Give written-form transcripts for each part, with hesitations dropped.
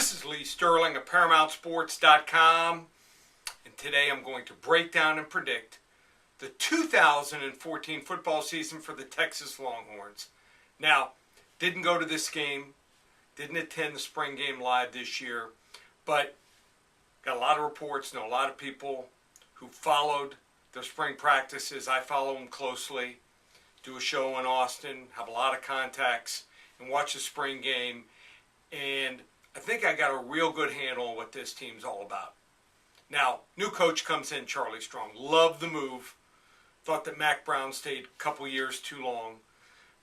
This is Lee Sterling of ParamountSports.com, and today I'm going to break down and predict the 2014 football season for the Texas Longhorns. Now, didn't go to this game, didn't attend the spring game live this year, but got a lot of reports, know a lot of people who followed their spring practices. I follow them closely, do a show in Austin, have a lot of contacts, and watch the spring game, and I think I got a real good handle on what this team's all about. Now, new coach comes in, Charlie Strong. Loved the move. Thought that Mack Brown stayed a couple years too long.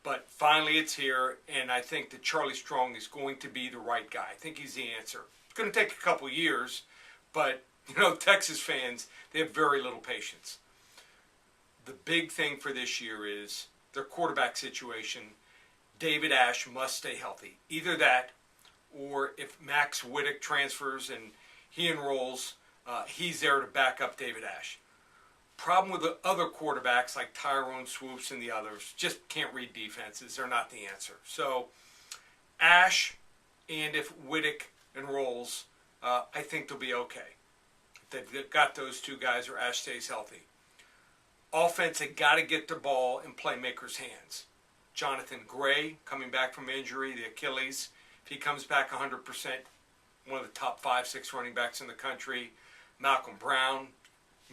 But finally it's here, and I think that Charlie Strong is going to be the right guy. I think he's the answer. It's going to take a couple years, but, Texas fans, they have very little patience. The big thing for this year is their quarterback situation. David Ash must stay healthy. Either that, or if Max Wittek transfers and he enrolls, he's there to back up David Ash. Problem with the other quarterbacks like Tyrone Swoops and the others, just can't read defenses. They're not the answer. So Ash, and if Wittek enrolls, I think they'll be okay. They've got those two guys, or Ash stays healthy. Offense, they got to get the ball in playmakers' hands. Jonathan Gray, coming back from injury, the Achilles. If he comes back 100%, one of the top 5-6 running backs in the country. Malcolm Brown,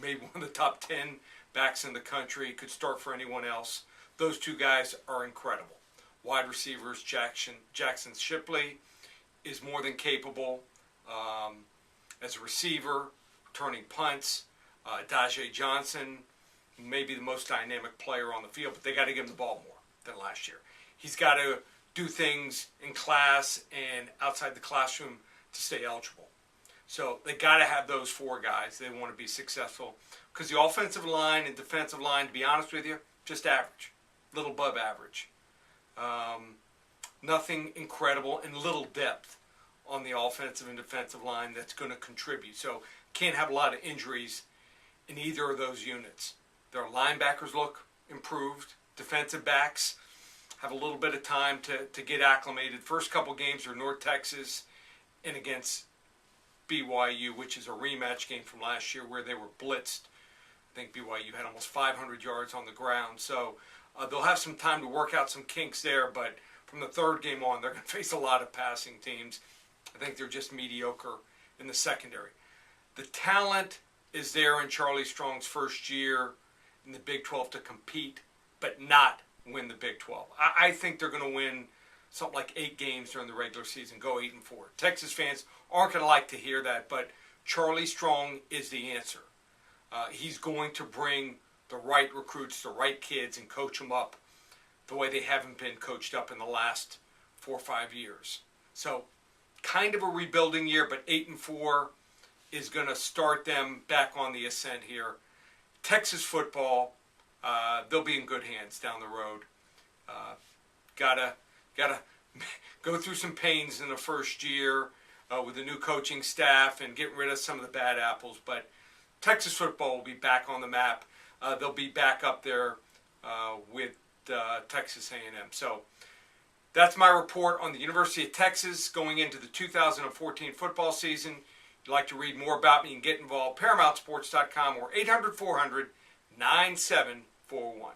maybe one of the top 10 backs in the country, could start for anyone else. Those two guys are incredible. Wide receivers, Jackson Shipley is more than capable as a receiver, returning punts. Dajae Johnson, maybe the most dynamic player on the field, but they got to give him the ball more than last year. He's got to do things in class and outside the classroom to stay eligible. So they got to have those four guys. They want to be successful. Because the offensive line and defensive line, to be honest with you, just average. A little above average. Nothing incredible, and little depth on the offensive and defensive line that's going to contribute. So can't have a lot of injuries in either of those units. Their linebackers look improved. Defensive backs have a little bit of time to get acclimated. First couple games are North Texas and against BYU, which is a rematch game from last year where they were blitzed. I think BYU had almost 500 yards on the ground. So they'll have some time to work out some kinks there, but from the third game on, they're going to face a lot of passing teams. I think they're just mediocre in the secondary. The talent is there in Charlie Strong's first year in the Big 12 to compete, but not win the Big 12. I think they're going to win something like 8 games during the regular season, go 8-4. Texas fans aren't going to like to hear that, but Charlie Strong is the answer. He's going to bring the right recruits, the right kids, and coach them up the way they haven't been coached up in the last 4 or 5 years. So kind of a rebuilding year, but 8-4 is going to start them back on the ascent here. Texas football, they'll be in good hands down the road. Gotta go through some pains in the first year with the new coaching staff and getting rid of some of the bad apples. But Texas football will be back on the map. They'll be back up there with Texas A&M. So that's my report on the University of Texas going into the 2014 football season. If you'd like to read more about me and get involved, ParamountSports.com or 800-400-9741.